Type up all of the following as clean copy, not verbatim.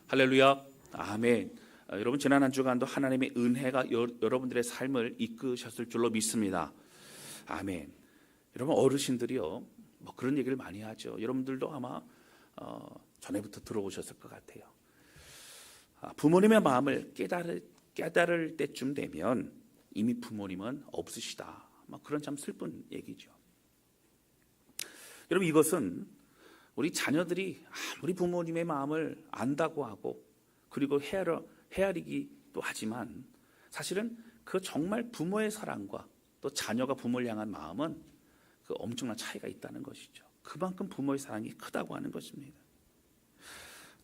할렐루야. 아멘. 여러분 지난 한 주간도 하나님의 은혜가 여러분들의 삶을 이끄셨을 줄로 믿습니다. 아멘. 여러분 어르신들이요 뭐 그런 얘기를 많이 하죠. 여러분들도 아마 전에부터 들어오셨을 것 같아요. 부모님의 마음을 깨달을 때쯤 되면 이미 부모님은 없으시다. 뭐 그런 참 슬픈 얘기죠. 여러분 이것은 우리 자녀들이 아무리 부모님의 마음을 안다고 하고 그리고 헤아리기도 하지만 사실은 그 정말 부모의 사랑과 또 자녀가 부모를 향한 마음은 그 엄청난 차이가 있다는 것이죠. 그만큼 부모의 사랑이 크다고 하는 것입니다.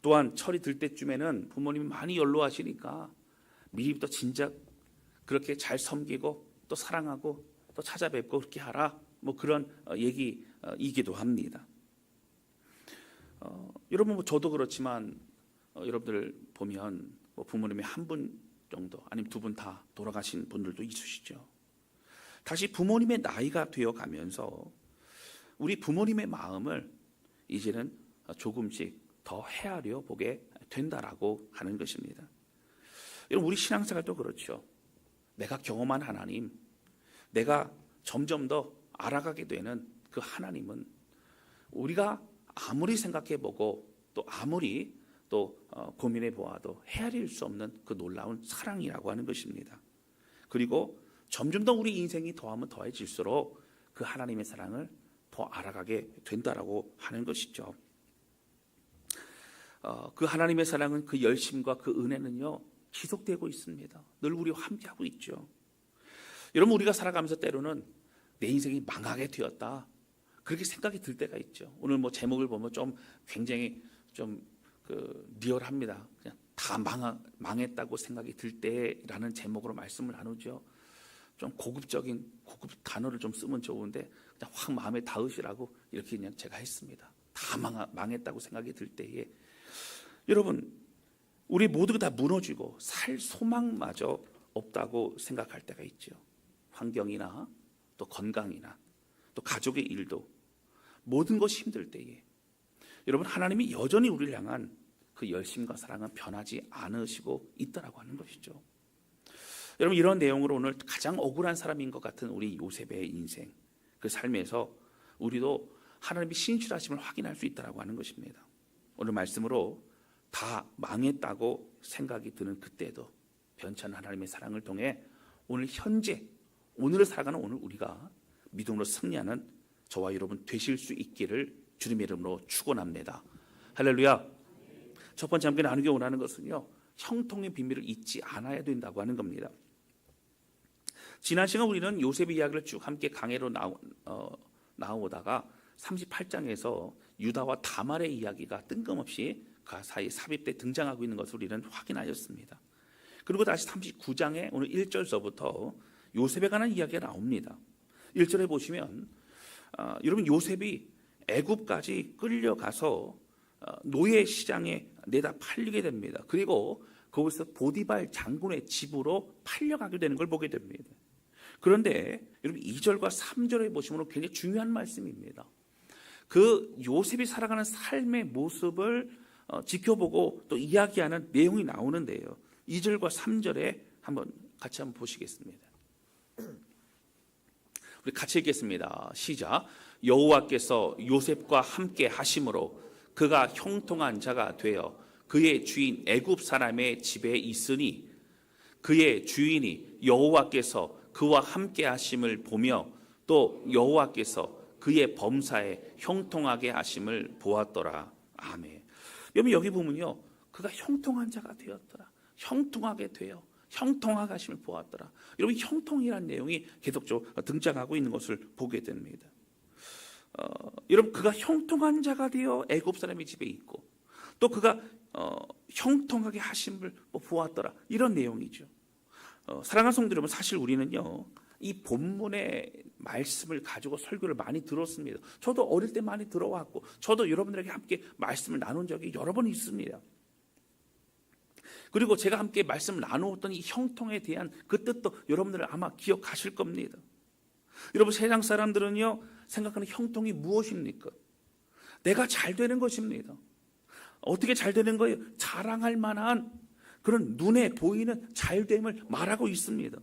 또한 철이 들 때쯤에는 부모님이 많이 연로하시니까 미리부터 진작 그렇게 잘 섬기고 또 사랑하고 또 찾아뵙고 그렇게 하라 뭐 그런 얘기이기도 합니다. 여러분 뭐 저도 그렇지만 여러분들 보면 뭐 부모님이 한 분 정도 아니면 두 분 다 돌아가신 분들도 있으시죠. 다시 부모님의 나이가 되어 가면서 우리 부모님의 마음을 이제는 조금씩 더 헤아려 보게 된다라고 하는 것입니다. 여러분 우리 신앙생활도 그렇죠. 내가 경험한 하나님, 내가 점점 더 알아가게 되는 그 하나님은 우리가 아무리 생각해보고 또 아무리 또 고민해 보아도 헤아릴 수 없는 그 놀라운 사랑이라고 하는 것입니다. 그리고 점점 더 우리 인생이 더하면 더해질수록 그 하나님의 사랑을 더 알아가게 된다라고 하는 것이죠. 그 하나님의 사랑은 그 열심과 그 은혜는요 지속되고 있습니다. 늘 우리와 함께하고 있죠. 여러분 우리가 살아가면서 때로는 내 인생이 망하게 되었다 그렇게 생각이 들 때가 있죠. 오늘 뭐 제목을 보면 좀 굉장히 좀 리얼합니다. 그냥 다 망했다고 생각이 들 때라는 제목으로 말씀을 나누죠. 좀 고급 단어를 좀 쓰면 좋은데 그냥 확 마음에 닿으시라고 이렇게 그냥 제가 했습니다. 다 망했다고 생각이 들 때에 여러분 우리 모두가 다 무너지고 살 소망마저 없다고 생각할 때가 있죠. 환경이나 또 건강이나 또 가족의 일도 모든 것이 힘들 때에 여러분 하나님이 여전히 우리를 향한 그 열심과 사랑은 변하지 않으시고 있다라고 하는 것이죠. 여러분 이런 내용으로 오늘 가장 억울한 사람인 것 같은 우리 요셉의 인생 그 삶에서 우리도 하나님의 신실하심을 확인할 수 있다라고 하는 것입니다. 오늘 말씀으로 다 망했다고 생각이 드는 그때도 변찬 하나님의 사랑을 통해 오늘 현재 오늘을 살아가는 오늘 우리가 믿음으로 승리하는 저와 여러분 되실 수 있기를 주님의 이름으로 축원합니다. 할렐루야. 첫 번째 함께 나누기 원하는 것은요 형통의 비밀을 잊지 않아야 된다고 하는 겁니다. 지난 시간 우리는 요셉의 이야기를 쭉 함께 강해로 나오다가 38장에서 유다와 다말의 이야기가 뜬금없이 그 사이 삽입돼 등장하고 있는 것을 우리는 확인하였습니다. 그리고 다시 39장에 오늘 1절서부터 요셉에 관한 이야기가 나옵니다. 1절에 보시면 여러분 요셉이 애굽까지 끌려가서 노예 시장에 내다 팔리게 됩니다. 그리고 거기서 보디발 장군의 집으로 팔려가게 되는 걸 보게 됩니다. 그런데 여러분 2절과 3절에 보시면 굉장히 중요한 말씀입니다. 그 요셉이 살아가는 삶의 모습을 지켜보고 또 이야기하는 내용이 나오는데요. 2절과 3절에 같이 한번 보시겠습니다. 우리 같이 읽겠습니다. 시작. 여호와께서 요셉과 함께 하심으로 그가 형통한 자가 되어 그의 주인 애굽 사람의 집에 있으니 그의 주인이 여호와께서 그와 함께 하심을 보며 또 여호와께서 그의 범사에 형통하게 하심을 보았더라. 아멘. 여기 보면요. 그가 형통한 자가 되었더라. 형통하게 되어 형통하게 하심을 보았더라. 여러분 형통이라는 내용이 계속적으로 등장하고 있는 것을 보게 됩니다. 여러분 그가 형통한 자가 되어 애굽 사람의 집에 있고 또 그가 형통하게 하심을 보았더라. 이런 내용이죠. 사랑하는 성도 여러분 사실 우리는요 이 본문의 말씀을 가지고 설교를 많이 들었습니다. 저도 어릴 때 많이 들어왔고 저도 여러분들에게 함께 말씀을 나눈 적이 여러 번 있습니다. 그리고 제가 함께 말씀을 나누었던 이 형통에 대한 그 뜻도 여러분들 아마 기억하실 겁니다. 여러분 세상 사람들은요 생각하는 형통이 무엇입니까? 내가 잘 되는 것입니다. 어떻게 잘 되는 거예요? 자랑할 만한 그런 눈에 보이는 잘됨을 말하고 있습니다.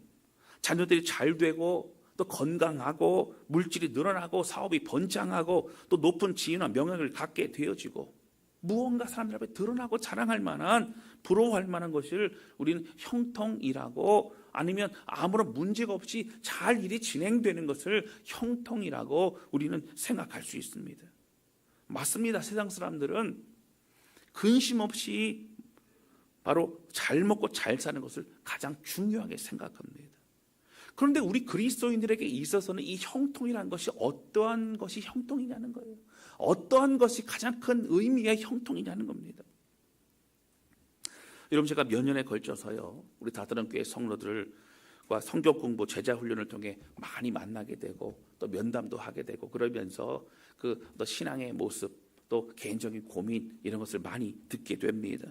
자녀들이 잘 되고 또 건강하고 물질이 늘어나고 사업이 번창하고 또 높은 지위나 명예를 갖게 되어지고 무언가 사람들 앞에 드러나고 자랑할 만한 부러워할 만한 것을 우리는 형통이라고, 아니면 아무런 문제가 없이 잘 일이 진행되는 것을 형통이라고 우리는 생각할 수 있습니다. 맞습니다. 세상 사람들은 근심 없이 바로 잘 먹고 잘 사는 것을 가장 중요하게 생각합니다. 그런데 우리 그리스도인들에게 있어서는 이 형통이라는 것이 어떠한 것이 형통이냐는 거예요. 어떠한 것이 가장 큰 의미의 형통이냐는 겁니다. 여러분, 제가 몇 년에 걸쳐서요, 우리 다드람교회 성도들과 성경 공부, 제자 훈련을 통해 많이 만나게 되고 또 면담도 하게 되고, 그러면서 또 신앙의 모습, 또 개인적인 고민, 이런 것을 많이 듣게 됩니다.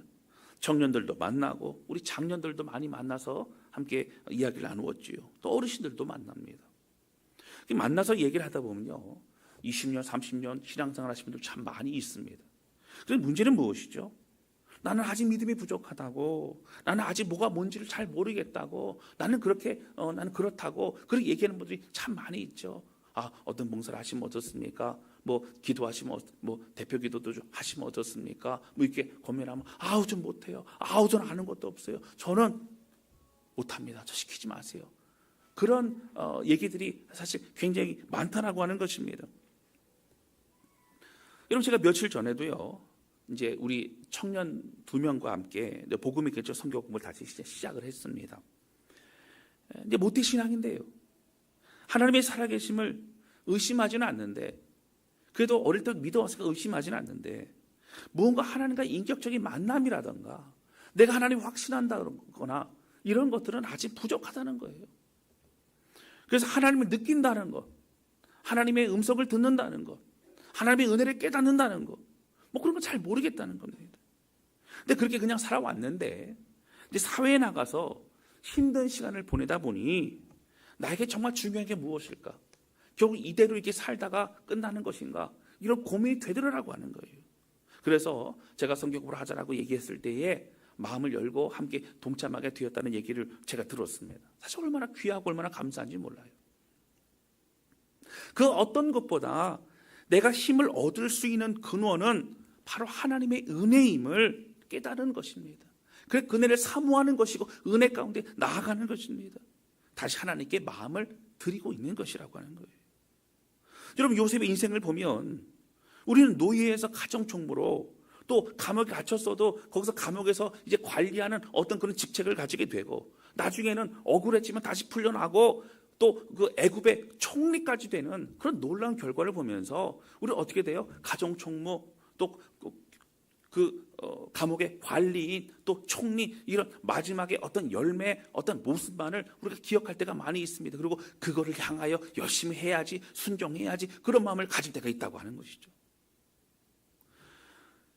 청년들도 만나고 우리 장년들도 많이 만나서 함께 이야기를 나누었지요. 또 어르신들도 만납니다. 만나서 얘기를 하다 보면요, 20년, 30년 신앙생활 하시는 분들 참 많이 있습니다. 그런데 문제는 무엇이죠? 나는 아직 믿음이 부족하다고, 나는 아직 뭐가 뭔지를 잘 모르겠다고, 나는 그렇다고 그렇게 얘기하는 분들이 참 많이 있죠. 어떤 봉사를 하시면 어떻습니까? 기도하시면 대표 기도도 좀 하시면 어떻습니까? 이렇게 고민하면 좀 못해요. 저는 아는 것도 없어요. 저는 못합니다. 저 시키지 마세요. 그런 얘기들이 사실 굉장히 많다라고 하는 것입니다. 여러분, 제가 며칠 전에도요, 이제 우리 청년 2명과 함께 복음의 개척 선교 공부를 다시 시작을 했습니다. 이제 모태신앙인데요, 하나님의 살아계심을 의심하지는 않는데, 그래도 어릴 때 믿어왔으니까 의심하지는 않는데, 무언가 하나님과 인격적인 만남이라든가 내가 하나님을 확신한다거나 이런 것들은 아직 부족하다는 거예요. 그래서 하나님을 느낀다는 것, 하나님의 음성을 듣는다는 것, 하나님의 은혜를 깨닫는다는 것, 그런 건 잘 모르겠다는 겁니다. 근데 그렇게 그냥 살아왔는데, 이제 사회에 나가서 힘든 시간을 보내다 보니 나에게 정말 중요한 게 무엇일까? 결국 이대로 이렇게 살다가 끝나는 것인가? 이런 고민이 되더라고 하는 거예요. 그래서 제가 성경 공부를 하자라고 얘기했을 때에 마음을 열고 함께 동참하게 되었다는 얘기를 제가 들었습니다. 사실 얼마나 귀하고 얼마나 감사한지 몰라요. 그 어떤 것보다 내가 힘을 얻을 수 있는 근원은 바로 하나님의 은혜임을 깨달은 것입니다. 그래서 그 은혜를 사모하는 것이고 은혜 가운데 나아가는 것입니다. 다시 하나님께 마음을 드리고 있는 것이라고 하는 거예요. 여러분, 요셉의 인생을 보면 우리는 노예에서 가정총무로, 또 감옥에 갇혔어도 거기서 감옥에서 이제 관리하는 어떤 그런 직책을 가지게 되고, 나중에는 억울했지만 다시 풀려나고 또 그 애굽의 총리까지 되는 그런 놀라운 결과를 보면서 우리 어떻게 돼요? 가정총무, 또 감옥의 관리인, 또 총리, 이런 마지막에 어떤 열매, 어떤 모습만을 우리가 기억할 때가 많이 있습니다. 그리고 그거를 향하여 열심히 해야지, 순종해야지, 그런 마음을 가질 때가 있다고 하는 것이죠.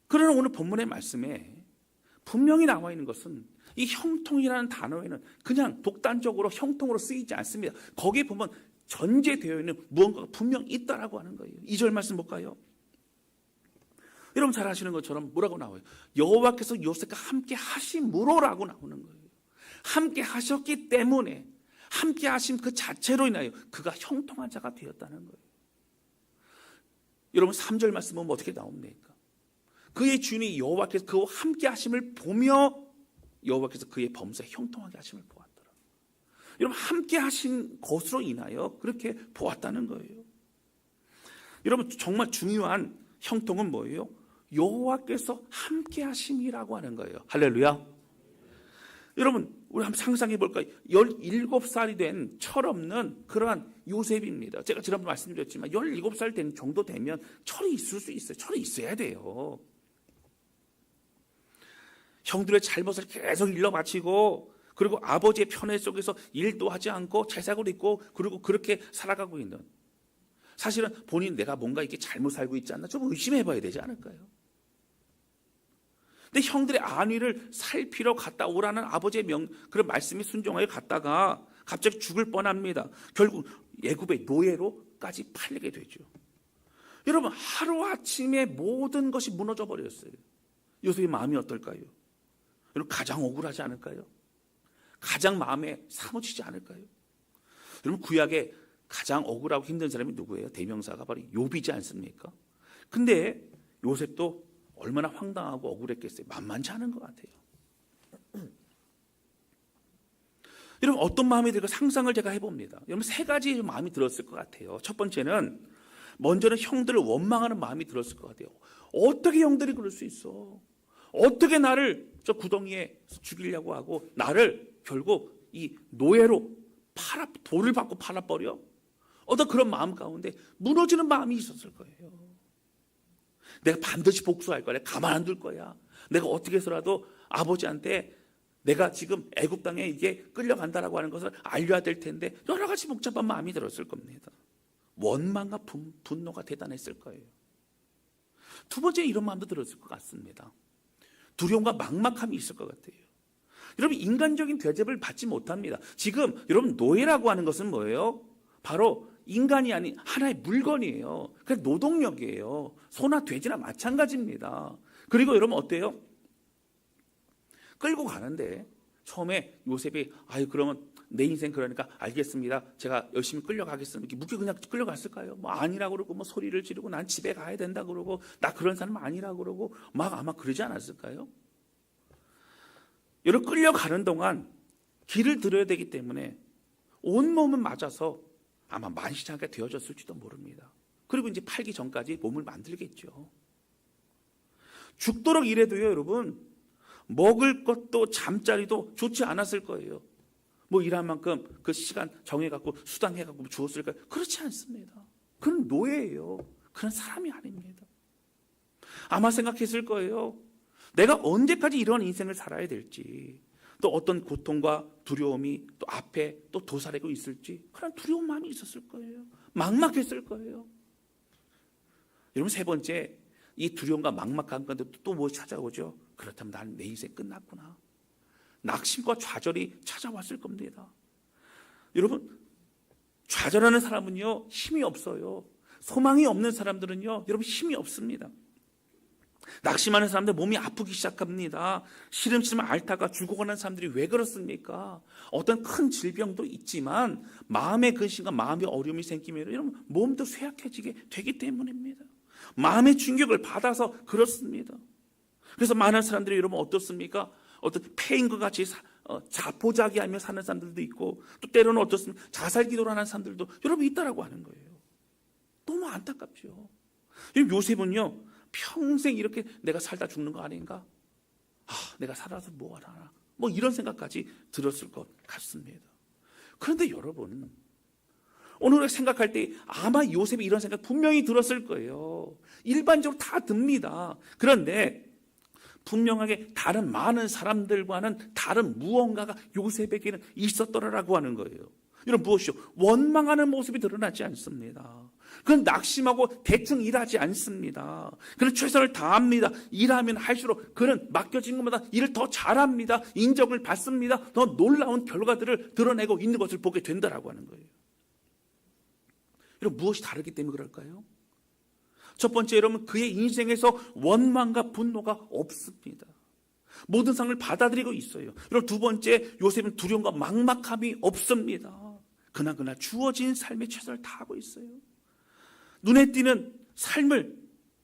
그러나 오늘 본문의 말씀에 분명히 나와 있는 것은 이 형통이라는 단어에는 그냥 독단적으로 형통으로 쓰이지 않습니다. 거기에 보면 전제되어 있는 무언가가 분명 있다라고 하는 거예요. 2절 말씀 볼까요? 여러분 잘 아시는 것처럼 뭐라고 나와요? 여호와께서 요셉과 함께 하심으로라고 나오는 거예요. 함께 하셨기 때문에, 함께 하심 그 자체로 인하여 그가 형통한 자가 되었다는 거예요. 여러분 3절 말씀 보면 어떻게 나옵니까? 그의 주인이 여호와께서 그와 함께 하심을 보며 여호와께서 그의 범사에 형통하게 하심을 보았더라. 여러분, 함께 하신 것으로 인하여 그렇게 보았다는 거예요. 여러분, 정말 중요한 형통은 뭐예요? 여호와께서 함께 하심이라고 하는 거예요. 할렐루야. 여러분, 우리 한번 상상해 볼까요? 17살이 된 철없는 그러한 요셉입니다. 제가 지난번 말씀드렸지만 17살 된 정도 되면 철이 있을 수 있어요. 철이 있어야 돼요. 형들의 잘못을 계속 일러바치고, 그리고 아버지의 편애 속에서 일도 하지 않고 채색을 입고, 그리고 그렇게 살아가고 있는, 사실은 본인 내가 뭔가 이렇게 잘못 살고 있지 않나 좀 의심해 봐야 되지 않을까요? 근데 형들의 안위를 살피러 갔다 오라는 아버지의 그런 말씀이 순종하여 갔다가 갑자기 죽을 뻔합니다. 결국 애굽의 노예로까지 팔리게 되죠. 여러분, 하루아침에 모든 것이 무너져 버렸어요. 요셉의 마음이 어떨까요? 여러분 가장 억울하지 않을까요? 가장 마음에 사무치지 않을까요? 여러분 구약에 가장 억울하고 힘든 사람이 누구예요? 대명사가 바로 욥이지 않습니까? 근데 요셉도 얼마나 황당하고 억울했겠어요. 만만치 않은 것 같아요. 여러분 어떤 마음이 들까 상상을 제가 해봅니다. 여러분 세 가지 마음이 들었을 것 같아요. 첫 번째는 먼저는 형들을 원망하는 마음이 들었을 것 같아요. 어떻게 형들이 그럴 수 있어? 어떻게 나를 저 구덩이에 죽이려고 하고 나를 결국 이 노예로 돌을 받고 팔아버려? 어떤 그런 마음 가운데 무너지는 마음이 있었을 거예요. 내가 반드시 복수할 거야. 내가 가만 안 둘 거야. 내가 어떻게 해서라도 아버지한테 내가 지금 애굽 땅에 이게 끌려간다라고 하는 것을 알려야 될 텐데 여러 가지 복잡한 마음이 들었을 겁니다. 원망과 분노가 대단했을 거예요. 두 번째 이런 마음도 들었을 것 같습니다. 두려움과 막막함이 있을 것 같아요. 여러분 인간적인 대접을 받지 못합니다. 지금 여러분 노예라고 하는 것은 뭐예요? 바로 인간이 아닌 하나의 물건이에요. 그냥 노동력이에요. 소나 돼지나 마찬가지입니다. 그리고 여러분 어때요? 끌고 가는데 처음에 요셉이 그러면 내 인생 그러니까 알겠습니다. 제가 열심히 끌려가겠습니다. 이렇게 묵게 그냥 끌려갔을까요? 뭐 아니라고 그러고 뭐 소리를 지르고 난 집에 가야 된다 그러고 나 그런 사람 아니라고 그러고 막 아마 그러지 않았을까요? 여러분 끌려가는 동안 길을 들어야 되기 때문에 온몸은 맞아서 아마 만시창가 되어졌을지도 모릅니다. 그리고 이제 팔기 전까지 몸을 만들겠죠. 죽도록 일해도요, 여러분 먹을 것도 잠자리도 좋지 않았을 거예요. 뭐 일한 만큼 그 시간 정해갖고 수당해갖고 주었을까요? 그렇지 않습니다. 그는 노예예요. 그는 사람이 아닙니다. 아마 생각했을 거예요. 내가 언제까지 이런 인생을 살아야 될지, 또 어떤 고통과 두려움이 또 앞에 또 도사리고 있을지 그런 두려운 마음이 있었을 거예요. 막막했을 거예요. 여러분 세 번째 이 두려움과 막막한 건데 또 뭐 찾아오죠? 그렇다면 나는 내 인생 끝났구나. 낙심과 좌절이 찾아왔을 겁니다. 여러분 좌절하는 사람은요 힘이 없어요. 소망이 없는 사람들은요 여러분 힘이 없습니다. 낙심하는 사람들 몸이 아프기 시작합니다. 시름시름 앓다가 죽어가는 사람들이 왜 그렇습니까? 어떤 큰 질병도 있지만 마음의 근심과 마음의 어려움이 생기면 여러분 몸도 쇠약해지게 되기 때문입니다. 마음의 충격을 받아서 그렇습니다. 그래서 많은 사람들이 여러분 어떻습니까? 어떤 폐인과 같이 자포자기하며 사는 사람들도 있고 또 때로는 어떻습니까? 자살 기도를 하는 사람들도 여러분 있다라고 하는 거예요. 너무 안타깝죠. 요셉은요 평생 이렇게 내가 살다 죽는 거 아닌가? 내가 살아서 뭐 하나? 뭐 이런 생각까지 들었을 것 같습니다. 그런데 여러분 오늘 생각할 때 아마 요셉이 이런 생각 분명히 들었을 거예요. 일반적으로 다 듭니다. 그런데 분명하게 다른 많은 사람들과는 다른 무언가가 요셉에게는 있었더라라고 하는 거예요. 이런 무엇이요? 원망하는 모습이 드러나지 않습니다. 그는 낙심하고 대충 일하지 않습니다. 그는 최선을 다합니다. 일하면 할수록 그는 맡겨진 것마다 일을 더 잘합니다. 인정을 받습니다. 더 놀라운 결과들을 드러내고 있는 것을 보게 된다라고 하는 거예요. 여러분 무엇이 다르기 때문에 그럴까요? 첫 번째 여러분 그의 인생에서 원망과 분노가 없습니다. 모든 상을 받아들이고 있어요. 여러분 두 번째 요셉은 두려움과 막막함이 없습니다. 그날 주어진 삶에 최선을 다하고 있어요. 눈에 띄는 삶을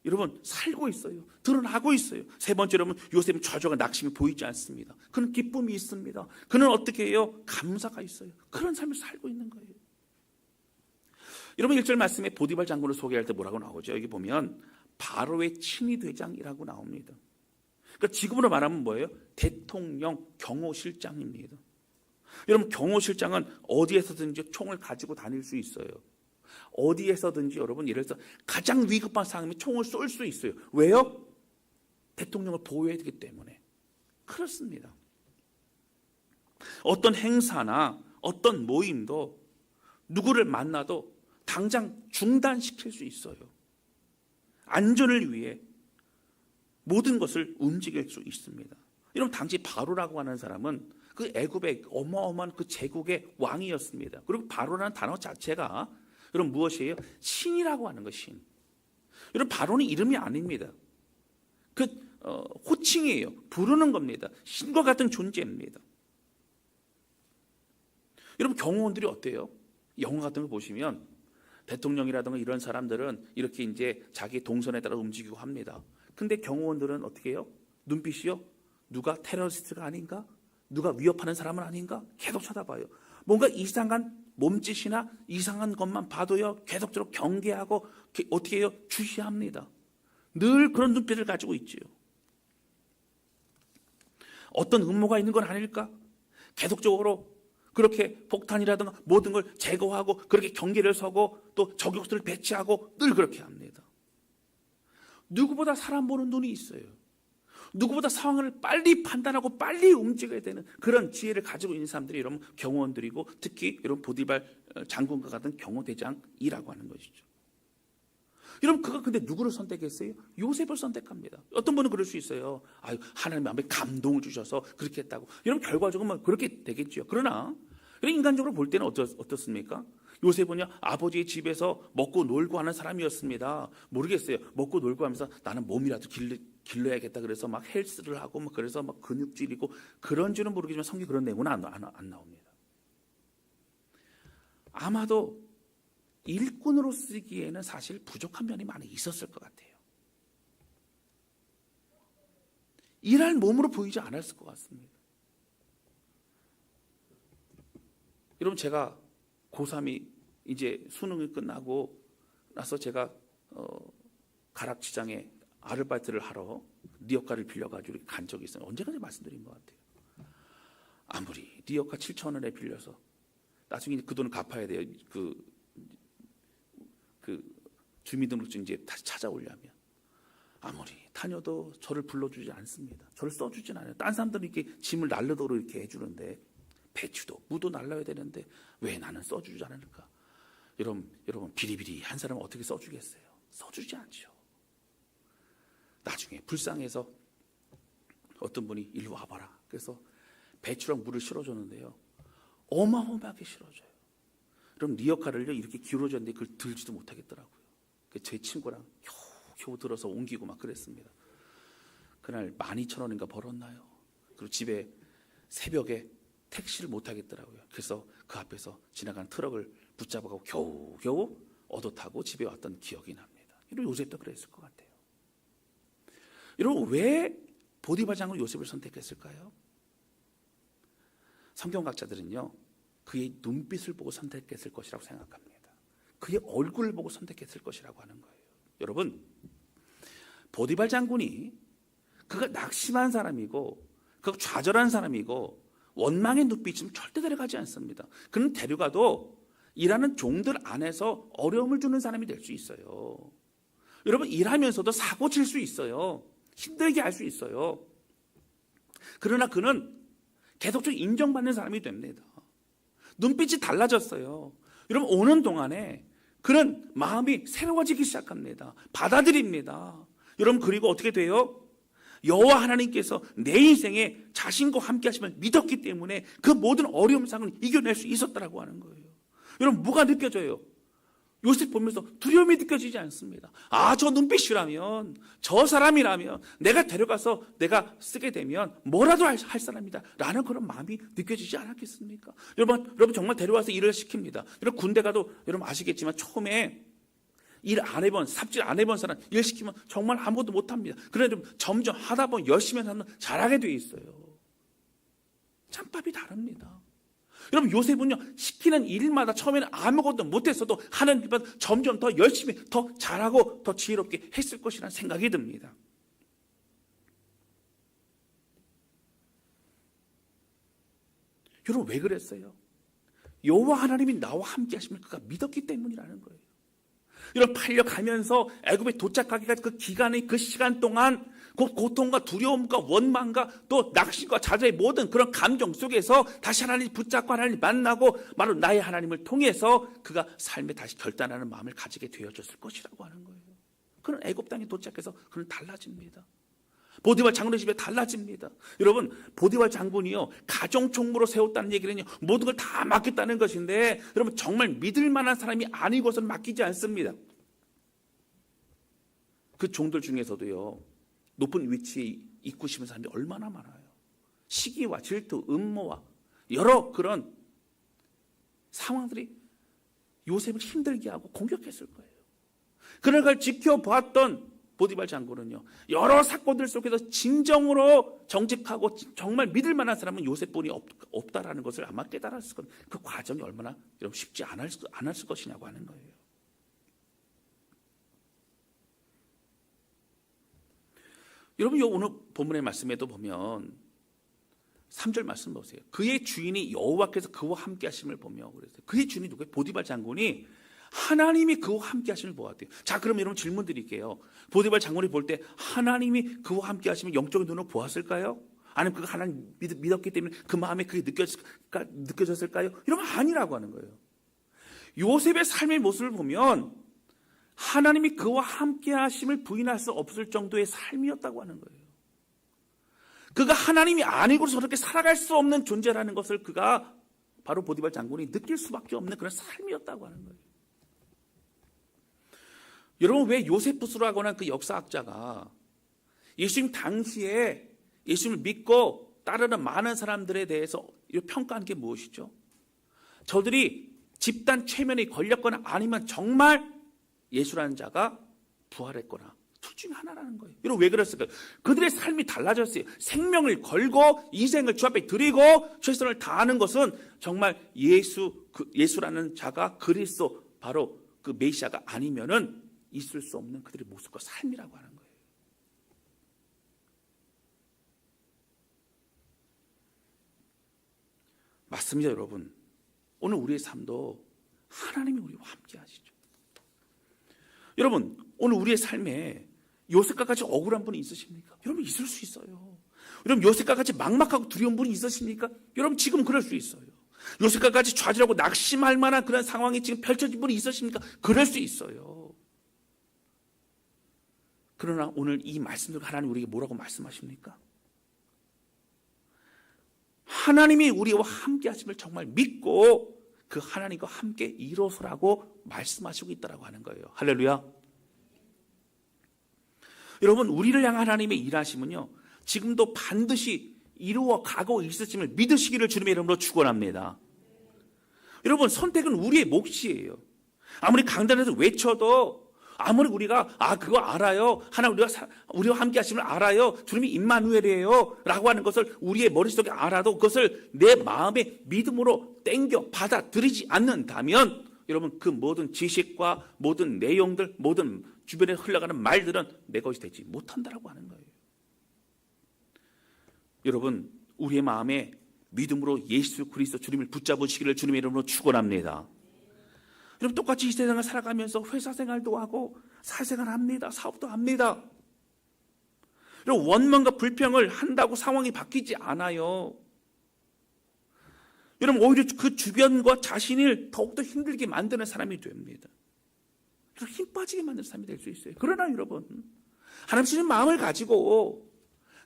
여러분 살고 있어요. 드러나고 있어요. 세 번째 여러분 요셉은 좌절과 낙심이 보이지 않습니다. 그는 기쁨이 있습니다. 그는 어떻게 해요? 감사가 있어요. 그런 삶을 살고 있는 거예요. 여러분 1절 말씀에 보디발 장군을 소개할 때 뭐라고 나오죠? 여기 보면 바로의 친위 대장이라고 나옵니다. 그러니까 지금으로 말하면 뭐예요? 대통령 경호실장입니다. 여러분 경호실장은 어디에서든지 총을 가지고 다닐 수 있어요. 어디에서든지 여러분 예를 들어서 가장 위급한 상황이면 총을 쏠 수 있어요. 왜요? 대통령을 보호해야 되기 때문에. 그렇습니다. 어떤 행사나 어떤 모임도 누구를 만나도 당장 중단시킬 수 있어요. 안전을 위해 모든 것을 움직일 수 있습니다. 여러분 당시 바로라고 하는 사람은 그 애굽의 어마어마한 그 제국의 왕이었습니다. 그리고 바로라는 단어 자체가 여러분 무엇이에요? 신이라고 하는 것, 신. 여러분 바로는 이름이 아닙니다. 그 호칭이에요. 부르는 겁니다. 신과 같은 존재입니다. 여러분 경호원들이 어때요? 영화 같은 거 보시면 대통령이라든가 이런 사람들은 이렇게 이제 자기 동선에 따라 움직이고 합니다. 근데 경호원들은 어떻게 해요? 눈빛이요? 누가 테러리스트가 아닌가? 누가 위협하는 사람은 아닌가? 계속 쳐다봐요. 뭔가 이상한 몸짓이나 이상한 것만 봐도요, 계속적으로 경계하고 어떻게 해요? 주시합니다. 늘 그런 눈빛을 가지고 있지요. 어떤 음모가 있는 건 아닐까? 계속적으로 그렇게 폭탄이라든가 모든 걸 제거하고 그렇게 경계를 서고 또 저격수를 배치하고 늘 그렇게 합니다. 누구보다 사람 보는 눈이 있어요. 누구보다 상황을 빨리 판단하고 빨리 움직여야 되는 그런 지혜를 가지고 있는 사람들이 여러분 경호원들이고 특히 여러분 보디발 장군과 같은 경호대장이라고 하는 것이죠. 여러분 그가 근데 누구를 선택했어요? 요셉을 선택합니다. 어떤 분은 그럴 수 있어요. 아유 하나님의 마음에 감동을 주셔서 그렇게 했다고. 여러분 결과적으로 그렇게 되겠죠. 그러나 인간적으로 볼 때는 어떻습니까? 요셉은요 아버지의 집에서 먹고 놀고 하는 사람이었습니다. 모르겠어요. 먹고 놀고 하면서 나는 몸이라도 길러야겠다 그래서 막 헬스를 하고 막 그래서 막 근육질이고 그런지는 모르겠지만 성경에 그런 내용은 안 나옵니다. 아마도 일꾼으로 쓰기에는 사실 부족한 면이 많이 있었을 것 같아요. 일할 몸으로 보이지 않았을 것 같습니다. 여러분 제가 고3이 이제 수능이 끝나고 나서 제가 가락시장에 아르바이트를 하러 리어카를 빌려가지고 간 적이 있어요. 언제까지 말씀드린 것 같아요. 아무리 리어카 7,000원에 빌려서 나중에 그 돈을 갚아야 돼요. 그 주민등록증 이제 다시 찾아오려면 아무리 다녀도 저를 불러주지 않습니다. 저를 써주진 않아요. 딴 사람들은 이렇게 짐을 날르도록 이렇게 해주는데 배추도 무도 날라야 되는데 왜 나는 써주지 않을까? 여러분 비리비리 한 사람은 어떻게 써주겠어요? 써주지 않죠. 나중에 불쌍해서 어떤 분이 일로 와봐라. 그래서 배추랑 물을 실어줬는데요. 어마어마하게 실어줘요. 그럼 리어카를요 이렇게 기울어졌는데 그걸 들지도 못하겠더라고요. 제 친구랑 겨우 들어서 옮기고 막 그랬습니다. 그날 12,000원인가 벌었나요? 그리고 집에 새벽에 택시를 못 하겠더라고요. 그래서 그 앞에서 지나가는 트럭을 붙잡아가고 겨우 얻어 타고 집에 왔던 기억이 납니다. 이런 요셉도 그랬을 것 같아요. 여러분 왜 보디발 장군 요셉을 선택했을까요? 성경학자들은요 그의 눈빛을 보고 선택했을 것이라고 생각합니다. 그의 얼굴을 보고 선택했을 것이라고 하는 거예요. 여러분 보디발 장군이 그가 낙심한 사람이고 그가 좌절한 사람이고 원망의 눈빛은 절대 데려가지 않습니다. 그는 데려가도 일하는 종들 안에서 어려움을 주는 사람이 될 수 있어요. 여러분 일하면서도 사고 칠 수 있어요. 힘들게 할 수 있어요. 그러나 그는 계속적으로 인정받는 사람이 됩니다. 눈빛이 달라졌어요. 여러분 오는 동안에 그런 마음이 새로워지기 시작합니다. 받아들입니다. 여러분 그리고 어떻게 돼요? 여호와 하나님께서 내 인생에 자신과 함께 하심을 믿었기 때문에 그 모든 어려움 상을 이겨낼 수 있었다라고 하는 거예요. 여러분 뭐가 느껴져요? 요셉 보면서 두려움이 느껴지지 않습니다. 아, 저 눈빛이라면 저 사람이라면 내가 데려가서 내가 쓰게 되면 뭐라도 할 사람이다 라는 그런 마음이 느껴지지 않았겠습니까? 여러분 정말 데려와서 일을 시킵니다. 여러분 군대 가도 여러분 아시겠지만 처음에 일 안 해본 삽질 안 해본 사람 일 시키면 정말 아무것도 못합니다. 그런데 좀 점점 하다 보면 열심히 하면 잘하게 돼 있어요. 찬밥이 다릅니다. 여러분 요셉은요 시키는 일마다 처음에는 아무것도 못했어도 하는 일마다 점점 더 열심히 더 잘하고 더 지혜롭게 했을 것이라는 생각이 듭니다. 여러분 왜 그랬어요? 여호와 하나님이 나와 함께 하심을 그가 믿었기 때문이라는 거예요. 여러분 팔려가면서 애굽에 도착하기까지 그 기간의 그 시간 동안 그 고통과 두려움과 원망과 또 낙심과 좌절의 모든 그런 감정 속에서 다시 하나님 붙잡고 하나님 만나고 바로 나의 하나님을 통해서 그가 삶에 다시 결단하는 마음을 가지게 되어졌을 것이라고 하는 거예요. 그는 애굽 땅에 도착해서 그는 달라집니다. 보디발 장군의 집에 달라집니다. 여러분 보디발 장군이요 가정 총무로 세웠다는 얘기는요 모든 걸 다 맡겼다는 것인데 여러분 정말 믿을 만한 사람이 아니고서는 맡기지 않습니다. 그 종들 중에서도요 높은 위치에 있고 싶은 사람이 얼마나 많아요. 시기와 질투, 음모와 여러 그런 상황들이 요셉을 힘들게 하고 공격했을 거예요. 그런 걸 지켜보았던 보디발 장군은요, 여러 사건들 속에서 진정으로 정직하고 정말 믿을 만한 사람은 요셉뿐이 없다라는 것을 아마 깨달았을 겁니다. 그 과정이 얼마나 여러분 쉽지 않았을 것이냐고 하는 거예요. 여러분, 오늘 본문의 말씀에도 보면 3절 말씀 보세요. 그의 주인이 여호와께서 그와 함께 하심을 보며 그랬어요. 그의 주인이 누구예요? 보디발 장군이 하나님이 그와 함께 하심을 보았대요. 자, 그럼 여러분 질문 드릴게요. 보디발 장군이 볼 때 하나님이 그와 함께 하시면 영적인 눈으로 보았을까요? 아니면 그가 하나님 믿었기 때문에 그 마음에 그게 느껴졌을까요? 이러면 아니라고 하는 거예요. 요셉의 삶의 모습을 보면 하나님이 그와 함께 하심을 부인할 수 없을 정도의 삶이었다고 하는 거예요. 그가 하나님이 아니고서 저렇게 살아갈 수 없는 존재라는 것을 그가 바로 보디발 장군이 느낄 수밖에 없는 그런 삶이었다고 하는 거예요. 여러분, 왜 요세푸스라고 하는 그 역사학자가 예수님 당시에 예수님을 믿고 따르는 많은 사람들에 대해서 평가한 게 무엇이죠? 저들이 집단 최면에 걸렸거나 아니면 정말 예수라는 자가 부활했거나 둘 중에 하나라는 거예요. 여러분, 왜 그랬을까요? 그들의 삶이 달라졌어요. 생명을 걸고 인생을 주 앞에 드리고 최선을 다하는 것은 정말 예수라는 자가 그리스도 바로 그 메시아가 아니면은 있을 수 없는 그들의 모습과 삶이라고 하는 거예요. 맞습니다, 여러분. 오늘 우리의 삶도 하나님이 우리와 함께 하시죠. 여러분, 오늘 우리의 삶에 요셉과 같이 억울한 분이 있으십니까? 여러분, 있을 수 있어요. 여러분, 요셉과 같이 막막하고 두려운 분이 있으십니까? 여러분, 지금 그럴 수 있어요. 요셉과 같이 좌절하고 낙심할 만한 그런 상황이 지금 펼쳐진 분이 있으십니까? 그럴 수 있어요. 그러나 오늘 이 말씀들 하나님 우리에게 뭐라고 말씀하십니까? 하나님이 우리와 함께 하심을 정말 믿고 그 하나님과 함께 이루소라고 말씀하시고 있다고 하는 거예요. 할렐루야. 여러분, 우리를 향한 하나님의 일하심은요, 지금도 반드시 이루어 가고 있으심을 믿으시기를 주님의 이름으로 축원합니다. 여러분, 선택은 우리의 몫이에요. 아무리 강단에서 외쳐도 아무리 우리가 그거 알아요, 하나님 우리와 함께 하심을 알아요, 주님이 임마누엘이에요 라고 하는 것을 우리의 머릿속에 알아도 그것을 내 마음의 믿음으로 땡겨 받아들이지 않는다면 여러분, 그 모든 지식과 모든 내용들, 모든 주변에 흘러가는 말들은 내 것이 되지 못한다라고 하는 거예요. 여러분, 우리의 마음에 믿음으로 예수 그리스도 주님을 붙잡으시기를 주님의 이름으로 축원합니다. 여러분, 똑같이 이 세상을 살아가면서 회사 생활도 하고 사회생활 합니다. 사업도 합니다. 여러분, 원망과 불평을 한다고 상황이 바뀌지 않아요. 여러분, 오히려 그 주변과 자신을 더욱더 힘들게 만드는 사람이 됩니다. 여러분, 힘 빠지게 만드는 사람이 될 수 있어요. 그러나 여러분, 하나님 주신 마음을 가지고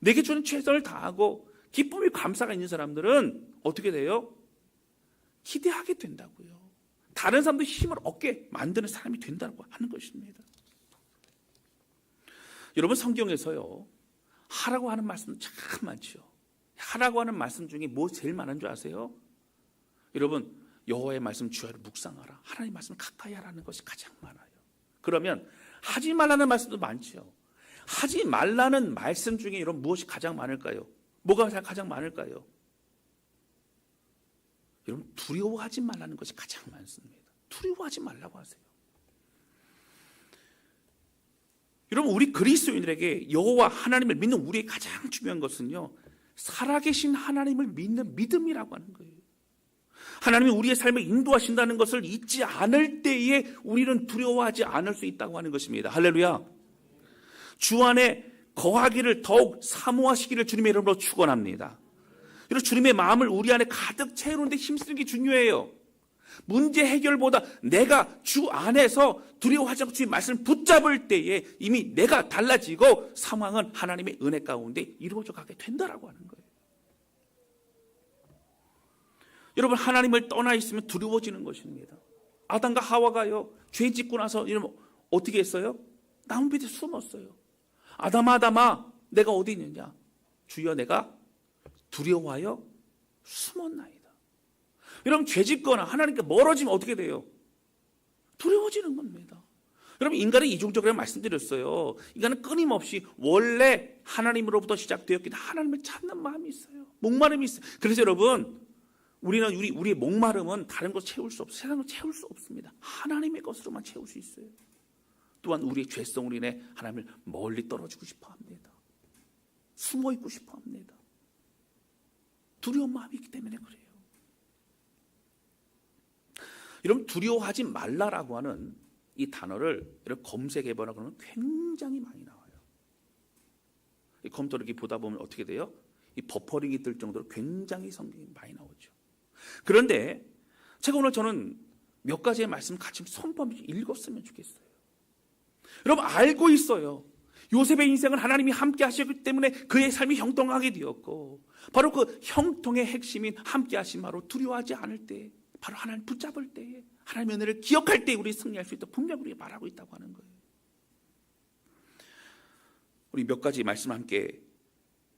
내게 주는 최선을 다하고 기쁨이 감사가 있는 사람들은 어떻게 돼요? 기대하게 된다고요. 다른 사람도 힘을 얻게 만드는 사람이 된다고 하는 것입니다. 여러분, 성경에서요, 하라고 하는 말씀 참 많죠. 하라고 하는 말씀 중에 뭐 제일 많은 줄 아세요? 여러분, 여호와의 말씀 주야로 묵상하라, 하나님의 말씀 가까이 하라는 것이 가장 많아요. 그러면 하지 말라는 말씀도 많죠. 하지 말라는 말씀 중에 여러분 무엇이 가장 많을까요? 뭐가 가장 많을까요? 여러분, 두려워하지 말라는 것이 가장 많습니다. 두려워하지 말라고 하세요. 여러분, 우리 그리스도인들에게 여호와 하나님을 믿는 우리의 가장 중요한 것은요, 살아계신 하나님을 믿는 믿음이라고 하는 거예요. 하나님이 우리의 삶을 인도하신다는 것을 잊지 않을 때에 우리는 두려워하지 않을 수 있다고 하는 것입니다. 할렐루야. 주 안에 거하기를 더욱 사모하시기를 주님의 이름으로 축원합니다. 여러분, 주님의 마음을 우리 안에 가득 채우는 데 힘쓰는 게 중요해요. 문제 해결보다 내가 주 안에서 두려워하지 않고 주의 말씀을 붙잡을 때에 이미 내가 달라지고 상황은 하나님의 은혜 가운데 이루어져 가게 된다라고 하는 거예요. 여러분, 하나님을 떠나 있으면 두려워지는 것입니다. 아담과 하와가요, 죄 짓고 나서 이러면 어떻게 했어요? 나무 밑에 숨었어요. 아담아, 내가 어디 있느냐? 주여 내가 두려워하여 숨었나이다. 여러분 죄 짓거나 하나님께 멀어지면 어떻게 돼요? 두려워지는 겁니다. 여러분 인간은 이중적으로 말씀드렸어요. 인간은 끊임없이 원래 하나님으로부터 시작되었기 때문에 하나님을 찾는 마음이 있어요. 목마름이 있어요. 그래서 여러분 우리는 우리의 목마름은 다른 것 채울 수 없어요. 세상을 채울 수 없습니다. 하나님의 것으로만 채울 수 있어요. 또한 우리의 죄성으로 인해 하나님을 멀리 떨어지고 싶어 합니다. 숨어 있고 싶어 합니다. 두려운 마음이 있기 때문에 그래요. 여러분 두려워하지 말라라고 하는 이 단어를 여러분 검색해보라 그러면 굉장히 많이 나와요. 이 컴퓨터를 이렇게 보다 보면 어떻게 돼요? 이 버퍼링이 뜰 정도로 굉장히 성경이 많이 나오죠. 그런데 제가 오늘 저는 몇 가지의 말씀 같이 선포하면서 읽었으면 좋겠어요. 여러분 알고 있어요. 요셉의 인생은 하나님이 함께 하셨기 때문에 그의 삶이 형통하게 되었고 바로 그 형통의 핵심인 함께 하신 바로 두려워하지 않을 때 바로 하나님 붙잡을 때에 하나님의 은혜를 기억할 때 우리 승리할 수 있다. 분명 우리가 말하고 있다고 하는 거예요. 우리 몇 가지 말씀을 함께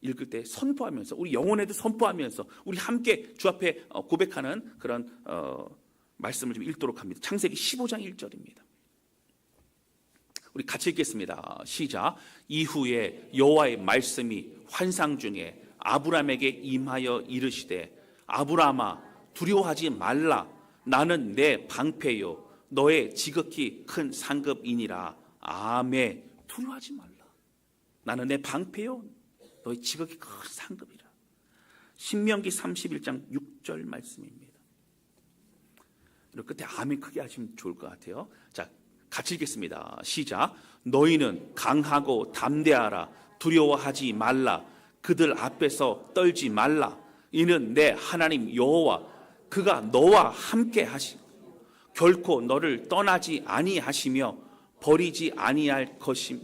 읽을 때 선포하면서 우리 영혼에도 선포하면서 우리 함께 주 앞에 고백하는 그런 말씀을 좀 읽도록 합니다. 창세기 15장 1절입니다. 우리 같이 읽겠습니다. 시작. 이후에 여호와의 말씀이 환상 중에 아브라함에게 임하여 이르시되 아브라함아 두려워하지 말라. 나는 내 방패요 너의 지극히 큰 상급이니라. 아멘. 두려워하지 말라. 나는 내 방패요 너의 지극히 큰 상급이라. 신명기 31장 6절 말씀입니다. 끝에 아멘 크게 하시면 좋을 것 같아요. 자, 같이 읽겠습니다. 시작. 너희는 강하고 담대하라. 두려워하지 말라. 그들 앞에서 떨지 말라. 이는 내 하나님 여호와 그가 너와 함께 하시 결코 너를 떠나지 아니하시며 버리지 아니할 것임.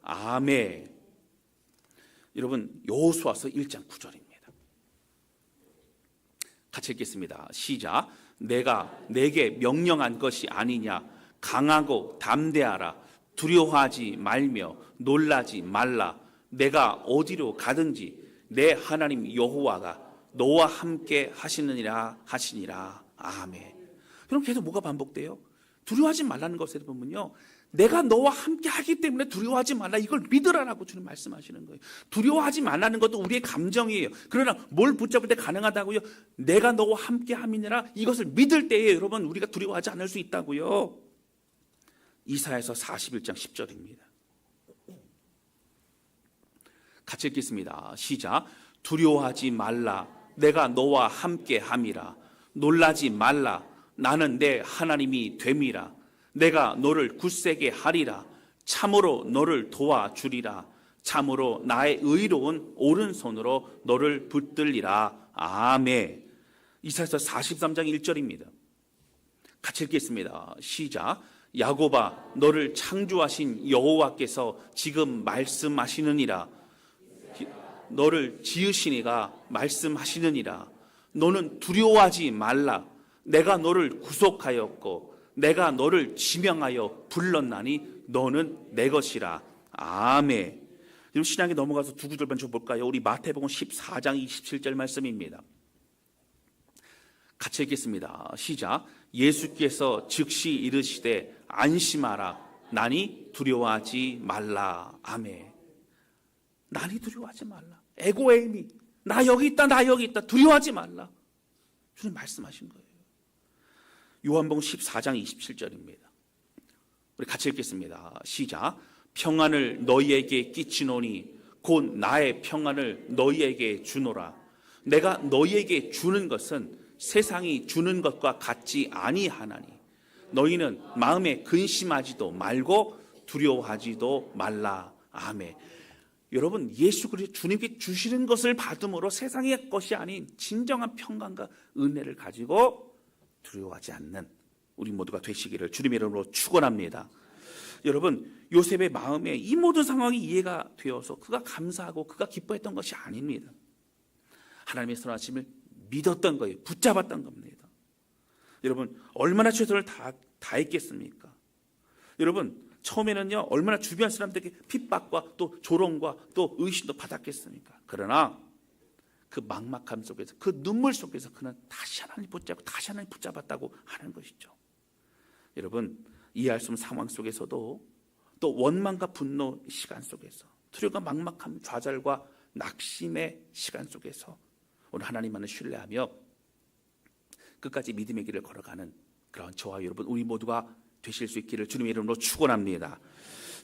아멘. 여러분 여호수아서 1장 9절입니다. 같이 읽겠습니다. 시작. 내가 내게 명령한 것이 아니냐. 강하고 담대하라. 두려워하지 말며 놀라지 말라. 내가 어디로 가든지 내 하나님 여호와가 너와 함께 하시느니라 하시니라. 아멘. 그럼 계속 뭐가 반복돼요? 두려워하지 말라는 것에 보면요, 내가 너와 함께 하기 때문에 두려워하지 말라, 이걸 믿으라라고 주님 말씀하시는 거예요. 두려워하지 말라는 것도 우리의 감정이에요. 그러나 뭘 붙잡을 때 가능하다고요? 내가 너와 함께 함이니라, 이것을 믿을 때에 여러분 우리가 두려워하지 않을 수 있다고요. 이사야서 41장 10절입니다. 같이 읽겠습니다. 시작. 두려워하지 말라. 내가 너와 함께 함이라. 놀라지 말라. 나는 내 하나님이 됨이라. 내가 너를 굳세게 하리라. 참으로 너를 도와주리라. 참으로 나의 의로운 오른손으로 너를 붙들리라. 아멘. 이사야서 43장 1절입니다. 같이 읽겠습니다. 시작. 야곱아 너를 창조하신 여호와께서 지금 말씀하시느니라. 너를 지으시니가 말씀하시느니라. 너는 두려워하지 말라. 내가 너를 구속하였고 내가 너를 지명하여 불렀나니 너는 내 것이라. 아멘. 지금 신약에 넘어가서 두 구절만 좀 볼까요? 우리 마태복음 14장 27절 말씀입니다. 같이 읽겠습니다. 시작. 예수께서 즉시 이르시되 안심하라. 나니 두려워하지 말라. 아멘. 나니 두려워하지 말라. 에고에이미. 나 여기 있다, 나 여기 있다. 두려워하지 말라. 주님 말씀하신 거예요. 요한복음 14장 27절입니다. 우리 같이 읽겠습니다. 시작. 평안을 너희에게 끼치노니 곧 나의 평안을 너희에게 주노라. 내가 너희에게 주는 것은 세상이 주는 것과 같지 아니하나니 너희는 마음에 근심하지도 말고 두려워하지도 말라. 아멘. 여러분 예수 그리스도 주님께 주시는 것을 받음으로 세상의 것이 아닌 진정한 평강과 은혜를 가지고 두려워하지 않는 우리 모두가 되시기를 주님의 이름으로 축원합니다. 여러분 요셉의 마음에 이 모든 상황이 이해가 되어서 그가 감사하고 그가 기뻐했던 것이 아닙니다. 하나님의 선하심을 믿었던 거예요. 붙잡았던 겁니다. 여러분 얼마나 최선을 다했겠습니까? 여러분 처음에는요 얼마나 주변 사람들에게 핍박과 또 조롱과 또 의심도 받았겠습니까? 그러나 그 막막함 속에서, 그 눈물 속에서 그는 다시 하나님 붙잡고 다시 하나님 붙잡았다고 하는 것이죠. 여러분, 이해할 수 없는 상황 속에서도 또 원망과 분노 시간 속에서 두려움과 막막함, 좌절과 낙심의 시간 속에서 오늘 하나님만을 신뢰하며 끝까지 믿음의 길을 걸어가는 그런 저와 여러분, 우리 모두가 되실 수 있기를 주님의 이름으로 축원합니다.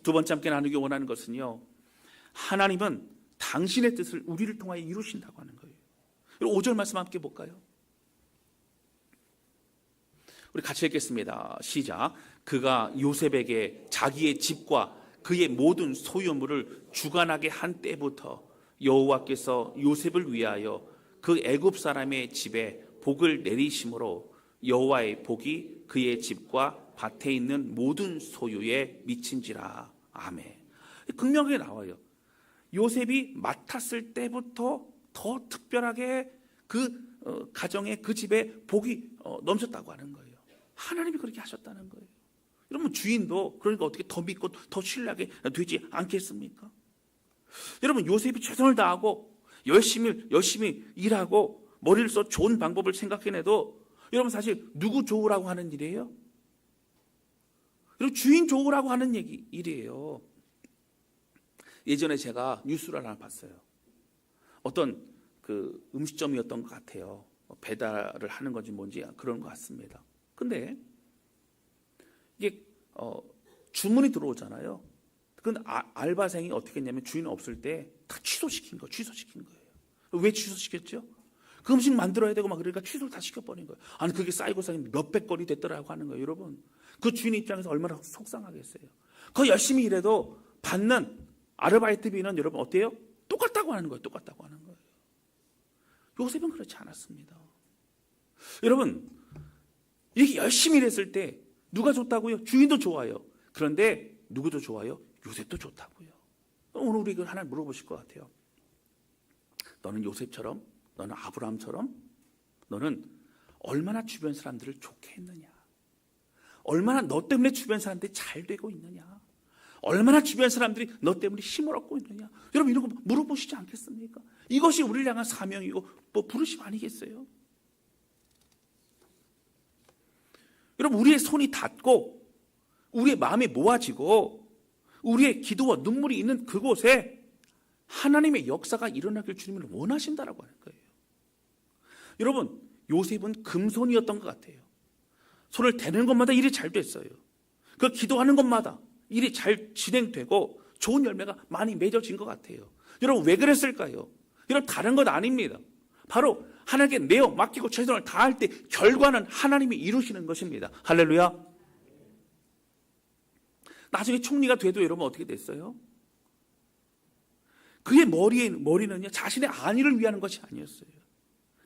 두 번째 함께 나누기 원하는 것은요, 하나님은 당신의 뜻을 우리를 통하여 이루신다고 하는 거예요. 5절 말씀 함께 볼까요? 우리 같이 읽겠습니다. 시작. 그가 요셉에게 자기의 집과 그의 모든 소유물을 주관하게 한 때부터 여호와께서 요셉을 위하여 그 애굽 사람의 집에 복을 내리심으로 여호와의 복이 그의 집과 밭에 있는 모든 소유에 미친지라. 아멘. 극명하게 나와요. 요셉이 맡았을 때부터 더 특별하게 그 가정에, 그 집에 복이 넘쳤다고 하는 거예요. 하나님이 그렇게 하셨다는 거예요. 여러분, 주인도 그러니까 어떻게 더 믿고 더 신뢰하게 되지 않겠습니까? 여러분, 요셉이 최선을 다하고 열심히 일하고 머리를 써 좋은 방법을 생각해내도 여러분 사실 누구 좋으라고 하는 일이에요? 여러분, 주인 좋으라고 하는 일이에요. 예전에 제가 뉴스를 하나 봤어요. 어떤 그 음식점이었던 것 같아요. 배달을 하는 건지 뭔지 그런 것 같습니다. 근데 이게 주문이 들어오잖아요. 근데 알바생이 어떻게 했냐면 주인 없을 때 다 취소시킨 거예요. 왜 취소시켰죠? 그 음식 만들어야 되고 막 그러니까 취소를 다 시켜버린 거예요. 아니, 그게 쌓이고 몇백 건이 됐더라고 하는 거예요. 여러분, 그 주인 입장에서 얼마나 속상하겠어요. 그 열심히 일해도 받는 아르바이트비는 여러분 어때요? 똑같다고 하는 거예요. 똑같다고 하는 거예요. 요셉은 그렇지 않았습니다. 여러분, 이렇게 열심히 일했을 때 누가 좋다고요? 주인도 좋아요. 그런데 누구도 좋아요? 요셉도 좋다고요. 오늘 우리 이걸 하나 물어보실 것 같아요. 너는 요셉처럼, 너는 아브라함처럼, 너는 얼마나 주변 사람들을 좋게 했느냐? 얼마나 너 때문에 주변 사람들이 잘 되고 있느냐? 얼마나 주변 사람들이 너 때문에 힘을 얻고 있느냐? 여러분, 이런 거 물어보시지 않겠습니까? 이것이 우리를 향한 사명이고 뭐 부르심 아니겠어요? 여러분, 우리의 손이 닿고 우리의 마음이 모아지고 우리의 기도와 눈물이 있는 그곳에 하나님의 역사가 일어나길 주님은 원하신다라고 하는 거예요. 여러분, 요셉은 금손이었던 것 같아요. 손을 대는 것마다 일이 잘 됐어요. 그 기도하는 것마다 일이 잘 진행되고 좋은 열매가 많이 맺어진 것 같아요. 여러분, 왜 그랬을까요? 여러분, 다른 것 아닙니다. 바로 하나님께 내어 맡기고 최선을 다할 때 결과는 하나님이 이루시는 것입니다. 할렐루야. 나중에 총리가 돼도 여러분 어떻게 됐어요? 그의 머리는요, 자신의 안위를 위하는 것이 아니었어요.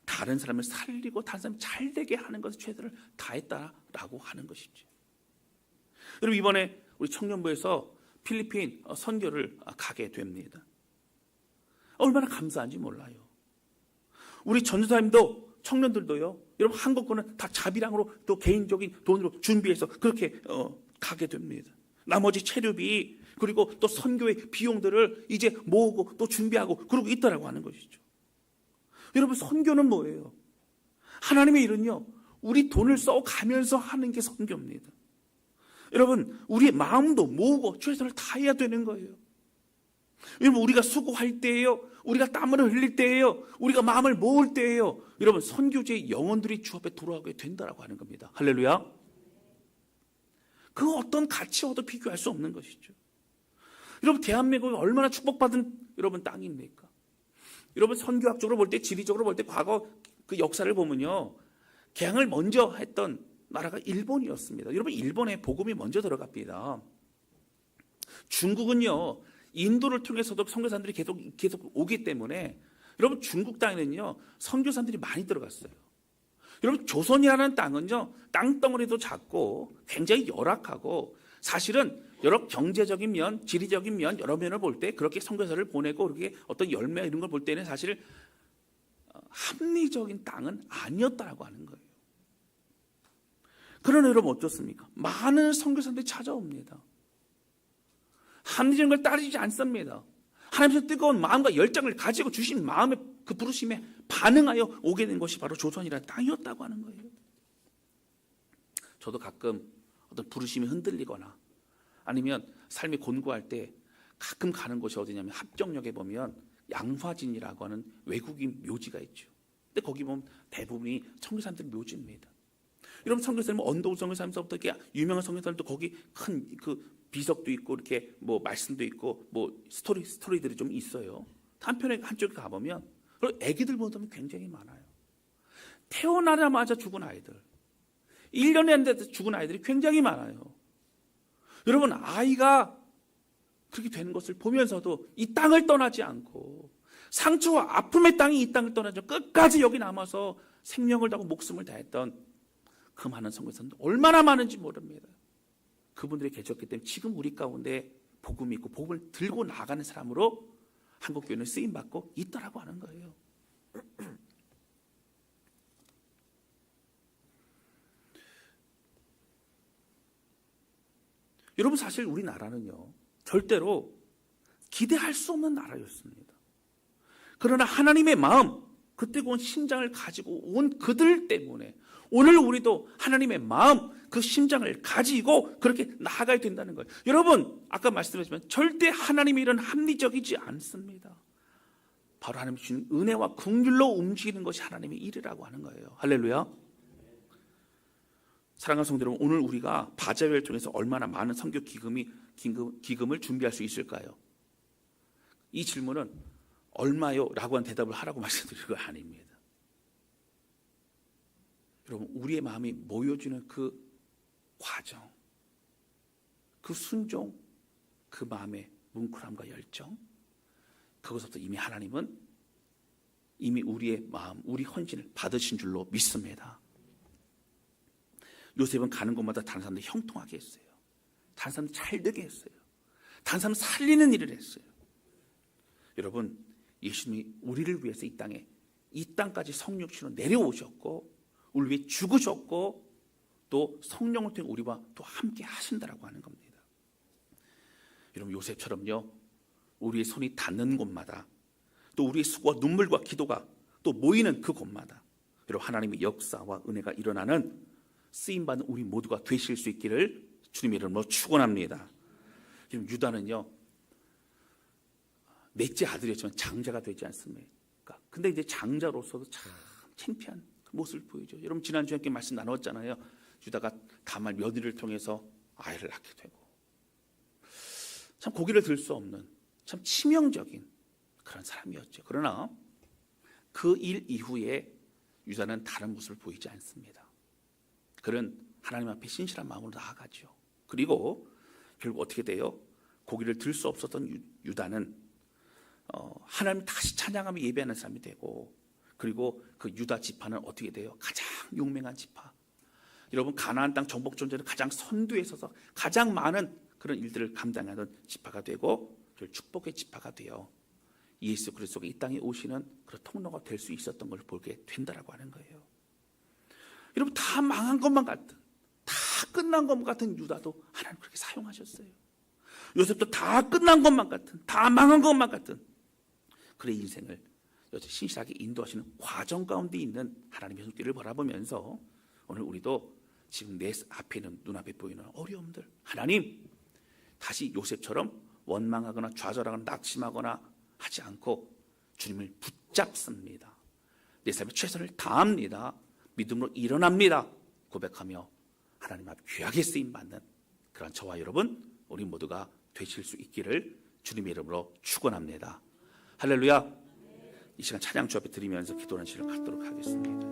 다른 사람을 살리고 다른 사람을 잘 되게 하는 것에 최선을 다했다라고 하는 것이죠. 여러분, 이번에 우리 청년부에서 필리핀 선교를 가게 됩니다. 얼마나 감사한지 몰라요. 우리 전도사님도 청년들도요, 여러분 한국 거는 다 자비랑으로 또 개인적인 돈으로 준비해서 그렇게 가게 됩니다. 나머지 체류비 그리고 또 선교의 비용들을 이제 모으고 또 준비하고 그러고 있다라고 하는 것이죠. 여러분, 선교는 뭐예요? 하나님의 일은요, 우리 돈을 써가면서 하는 게 선교입니다. 여러분, 우리의 마음도 모으고 최선을 다해야 되는 거예요. 여러분, 우리가 수고할 때예요, 우리가 땀을 흘릴 때예요, 우리가 마음을 모을 때예요, 여러분 선교제의 영혼들이 주 앞에 돌아오게 된다라고 하는 겁니다. 할렐루야. 그 어떤 가치와도 비교할 수 없는 것이죠. 여러분, 대한민국이 얼마나 축복받은 여러분 땅입니까? 여러분, 선교학적으로 볼 때, 지리적으로 볼 때 과거 그 역사를 보면요, 개항을 먼저 했던 나라가 일본이었습니다. 여러분, 일본에 복음이 먼저 들어갑니다. 중국은요, 인도를 통해서도 선교사들이 계속 오기 때문에 여러분, 중국 땅에는요 선교사들이 많이 들어갔어요. 여러분, 조선이라는 땅은요 땅덩어리도 작고 굉장히 열악하고 사실은 여러 경제적인 면, 지리적인 면 여러 면을 볼 때 그렇게 선교사를 보내고 그렇게 어떤 열매 이런 걸 볼 때는 사실 합리적인 땅은 아니었다라고 하는 거예요. 그러나 여러분 어떻습니까? 많은 선교사들이 찾아옵니다. 합리적인 걸 따르지 않습니다. 하나님께서 뜨거운 마음과 열정을 가지고 주신 마음의 그 부르심에 반응하여 오게 된 것이 바로 조선이라는 땅이었다고 하는 거예요. 저도 가끔 어떤 부르심이 흔들리거나 아니면 삶이 곤고할 때 가끔 가는 곳이 어디냐면 합정역에 보면 양화진이라고 하는 외국인 묘지가 있죠. 근데 거기 보면 대부분이 선교사님들 묘지입니다. 여러분, 선교사님 언더우드 선교사님서부터 이렇게 유명한 선교사님도 거기 큰 그 비석도 있고 이렇게 뭐 말씀도 있고 뭐 스토리들이 좀 있어요. 한편에 한쪽에 가보면 그리고 아기들 보면 굉장히 많아요. 태어나자마자 죽은 아이들, 1년이 안 돼서 죽은 아이들이 굉장히 많아요. 여러분, 아이가 그렇게 되는 것을 보면서도 이 땅을 떠나지 않고 상처와 아픔의 땅이 이 땅을 떠나지 않고 끝까지 여기 남아서 생명을 다하고 목숨을 다했던 그 많은 선교사님들 얼마나 많은지 모릅니다. 그분들이 계셨기 때문에 지금 우리 가운데 복음이 있고 복음을 들고 나가는 사람으로 한국교회는 쓰임받고 있더라고 하는 거예요. 여러분, 사실 우리나라는요 절대로 기대할 수 없는 나라였습니다. 그러나 하나님의 마음, 그 뜨거운 심장을 가지고 온 그들 때문에 오늘 우리도 하나님의 마음, 그 심장을 가지고 그렇게 나아가야 된다는 거예요. 여러분, 아까 말씀드렸지만 절대 하나님의 일은 합리적이지 않습니다. 바로 하나님이 주신 은혜와 긍휼로 움직이는 것이 하나님의 일이라고 하는 거예요. 할렐루야. 사랑하는 성도 여러분, 오늘 우리가 바자회를 통해서 얼마나 많은 선교 기금을 준비할 수 있을까요? 이 질문은 얼마요? 라고 한 대답을 하라고 말씀드릴 거 아닙니다. 여러분, 우리의 마음이 모여주는 그 과정, 그 순종, 그 마음의 뭉클함과 열정, 그것부터 이미 하나님은 이미 우리의 마음, 우리 헌신을 받으신 줄로 믿습니다. 요셉은 가는 곳마다 다른 사람들 형통하게 했어요. 다른 사람들 잘 되게 했어요. 다른 사람 살리는 일을 했어요. 여러분, 예수님이 우리를 위해서 이 땅까지 성육신으로 내려오셨고 우리 위해 죽으셨고 또 성령을 통해 우리와 또 함께 하신다라고 하는 겁니다. 여러분, 요셉처럼요 우리의 손이 닿는 곳마다 또 우리의 수고와 눈물과 기도가 또 모이는 그 곳마다 여러분, 하나님의 역사와 은혜가 일어나는 쓰임받는 우리 모두가 되실 수 있기를 주님의 이름으로 축원합니다. 지금 유다는요 넷째 아들이었지만 장자가 되지 않습니까? 근데 이제 장자로서도 참 창피한 모습을 보이죠. 여러분, 지난주에 함께 말씀 나눴잖아요. 유다가 다말 며느리를 통해서 아이를 낳게 되고 참 고개를 들 수 없는 참 치명적인 그런 사람이었죠. 그러나 그 일 이후에 유다는 다른 모습을 보이지 않습니다. 그는 하나님 앞에 신실한 마음으로 나아가죠. 그리고 결국 어떻게 돼요? 고개를 들 수 없었던 유다는 하나님 다시 찬양하며 예배하는 사람이 되고, 그리고 그 유다 지파는 어떻게 돼요? 가장 용맹한 지파. 여러분, 가나안 땅 정복 전쟁의 가장 선두에 서서 가장 많은 그런 일들을 감당하던 지파가 되고 축복의 지파가 되어 예수 그리스도가 이 땅에 오시는 그런 통로가 될 수 있었던 걸 보게 된다라고 하는 거예요. 여러분, 다 망한 것만 같은, 다 끝난 것만 같은 유다도 하나님 그렇게 사용하셨어요. 요셉도 다 끝난 것만 같은, 다 망한 것만 같은 그의 인생을 여전히 신실하게 인도하시는 과정 가운데 있는 하나님의 손길을 바라보면서 오늘 우리도 지금 내 앞에 있는 눈앞에 보이는 어려움들, 하나님 다시 요셉처럼 원망하거나 좌절하거나 낙심하거나 하지 않고 주님을 붙잡습니다. 내 삶에 최선을 다합니다. 믿음으로 일어납니다. 고백하며 하나님 앞에 귀하게 쓰임받는 그런 저와 여러분, 우리 모두가 되실 수 있기를 주님의 이름으로 축원합니다. 할렐루야. 이 시간 찬양 주 앞에 드리면서 기도하는 시간을 갖도록 하겠습니다.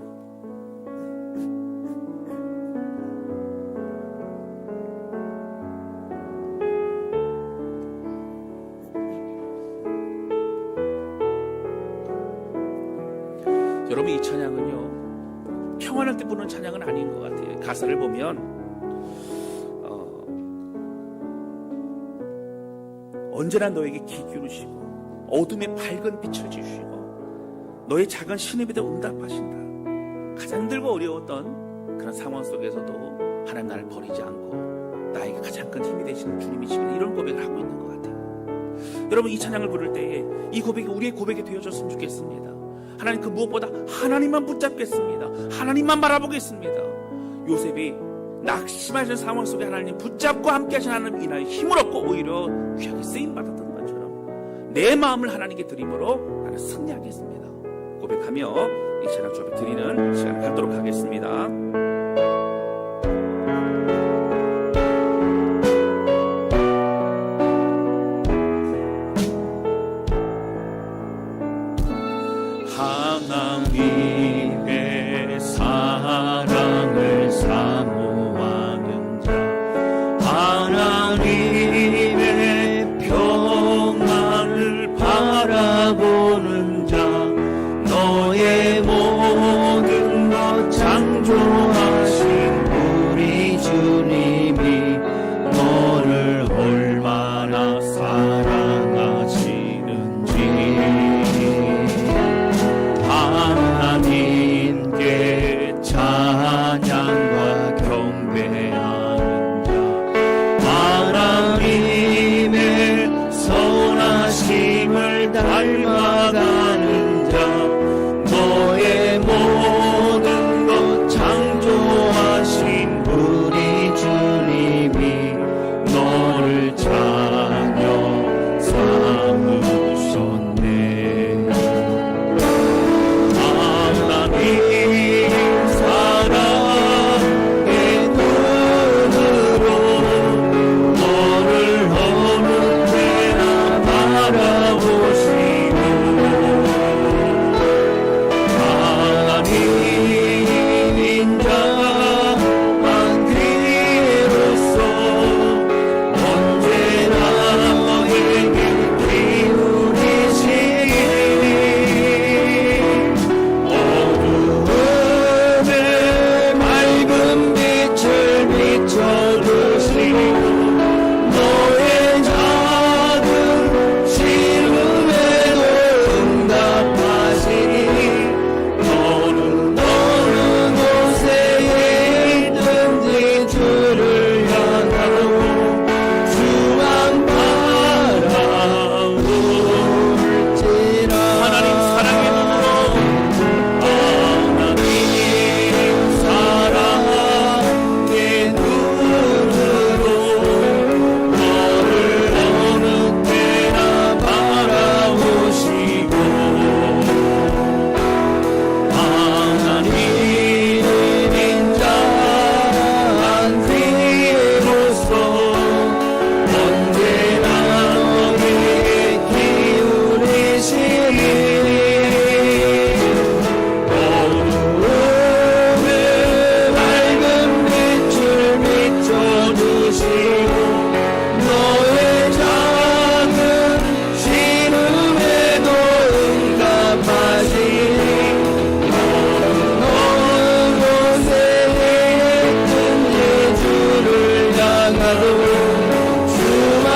여러분, 이 찬양은요 평안할 때 부르는 찬양은 아닌 것 같아요. 가사를 보면 언제나 너에게 귀 기울이시고 어둠에 밝은 빛을 지으시고 너의 작은 신음에도 응답하신다. 가장 힘들고 어려웠던 그런 상황 속에서도 하나님 나를 버리지 않고 나에게 가장 큰 힘이 되시는 주님이십니다. 이런 고백을 하고 있는 것 같아요. 여러분, 이 찬양을 부를 때에 이 고백이 우리의 고백이 되어졌으면 좋겠습니다. 하나님, 그 무엇보다 하나님만 붙잡겠습니다. 하나님만 바라보겠습니다. 요셉이 낙심하신 상황 속에 하나님 붙잡고 함께 하신 하나님 인하여 힘을 얻고 오히려 귀하게 쓰임받았던 것처럼 내 마음을 하나님께 드림으로 나는 승리하겠습니다. 고백하며 이 찬양 주에 드리는 시간을 갖도록 하겠습니다. 하나님의 사랑을 사모하는 자, 하나님의 평안을 바라보는 자, 너의 모든 것 창조하신 우리 주님이 너를 얼마나 사랑하시는지 하나님께 찬양과 경배하는 자, 하나님의 선하심을 닮아가는 자, 너의 모든 것 창조하신 우리 주님이 너를 자녀 삼으셨네. 하나님 사랑의 눈으로 너를 어느 때나 바라보시고 하나님인 자만 그리로써 언제나 너에게 기울이시니 어두움에 맑은 빛을 비춰주시고 너의 작은 시름에도 응답하시니 너는 어느 곳에 있든지 주를 향하고 주만 바라볼지라. 하나님 사랑의 눈으로 하나님 사랑의 눈으로 너를 어느 때나 바라보시고 하나님인 자한 그리로써 언제나 너에게 기울이시니 어두움에 맑은 빛을 비춰주시고 너의 작은 시름에도 응답하시니 어느 곳에 있든지 주를 향하고 주만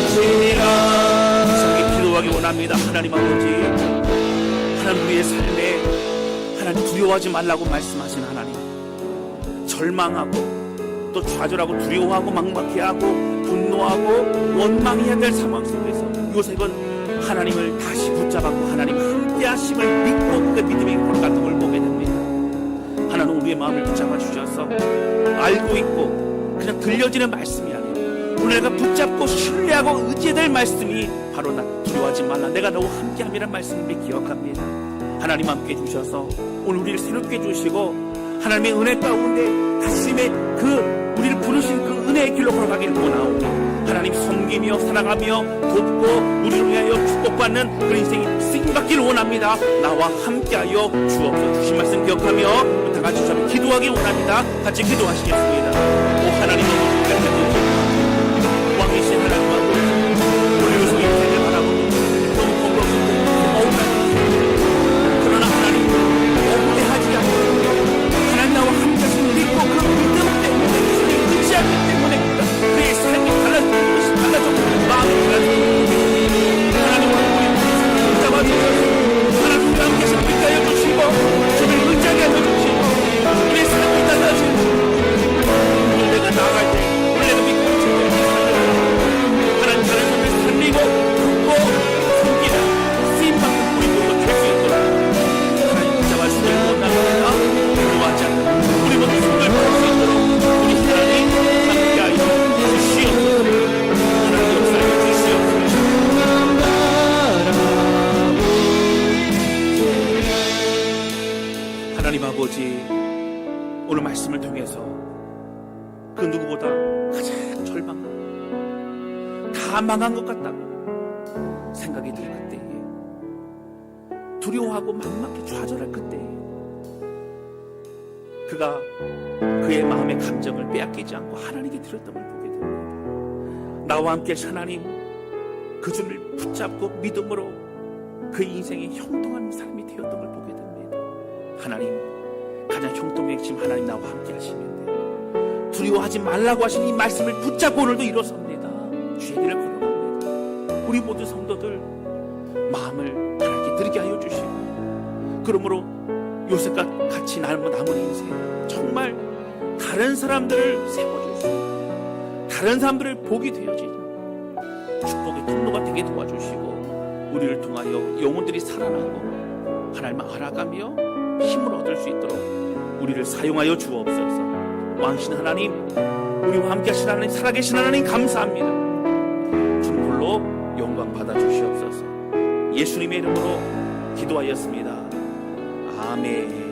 바라볼지라. 이렇게 기도하기 원합니다. 하나님 아버지, 하나님 우리의 삶에 하나님 두려워하지 말라고 말씀하신 하나님, 절망하고 또 좌절하고 두려워하고 막막해하고 분노하고 원망해야 될 상황 속에서 요셉은 하나님을 다시 붙잡았고 하나님 함께 하심을 믿고 그 믿음의 걸어갔던 걸 보게 됩니다. 하나님 우리의 마음을 붙잡아 주셔서 알고 있고 그냥 들려지는 말씀이 아니라 오늘 내가 붙잡고 신뢰하고 의지해야 될 말씀이 바로 나 두려워하지 말라, 내가 너와 함께함이란 말씀을 기억합니다. 하나님 함께 해주셔서 오늘 우리를 새롭게 해주시고 하나님의 은혜 가운데 다시의 그 우리를 부르신 그 은혜의 길로 걸어가기를 원하오니 하나님 섬기며 살아가며 돕고 우리를 위하여 축복받는 그런 인생이 쓰임받기를 원합니다. 나와 함께하여 주옵소서. 주신 말씀 기억하며 다 같이 좀 기도하기 원합니다. 같이 기도하시겠습니다. 오 하나님 왕이신 하나님 아버지, 우리 우성의 인생을 바라보고 너무 공격스럽고 억울하고 그러나 하나님 억울해하지 않고 하나님 나와 함께하신 믿고 그 믿음 때문에 주님 의지하기 때문에 그의 삶이 달라지는 것이 달라졌고 마음이 달라지고 하나님과 우리 붙잡아 주셔서 하나님과 함께하신 믿게 하여 주시고 주를 의지하게 하여 주시고 우리의 삶이 달라지고 아버지, 오늘 말씀을 통해서 그 누구보다 가장 절망하고 다 망한 것 같다고 생각이 들 그때에, 두려워하고 막막해 좌절할 그때에 그가 그의 마음의 감정을 빼앗기지 않고 하나님께 드렸던 걸 보게 됩니다. 나와 함께 하나님, 그 주를 붙잡고 믿음으로 그 인생의 형통한 삶이 되었던 걸 보게 됩니다. 하나님, 가장 형통의 핵심 하나님 나와 함께 하시는데 두려워하지 말라고 하신 이 말씀을 붙잡고 오늘도 일어섭니다. 주의 길을 걸어갑니다. 우리 모두 성도들 마음을 하나님께 드리게 하여 주시고, 그러므로 요셉과 같이 남은 인생 정말 다른 사람들을 세워주시고 다른 사람들을 복이 되어지는 축복의 통로가 되게 도와주시고, 우리를 통하여 영혼들이 살아나고 하나님을 알아가며 힘을 얻을 수 있도록 우리를 사용하여 주옵소서. 왕신 하나님, 우리와 함께 하신 하나님, 살아계신 하나님 감사합니다. 주님 홀로 영광 받아 주시옵소서. 예수님의 이름으로 기도하였습니다. 아멘.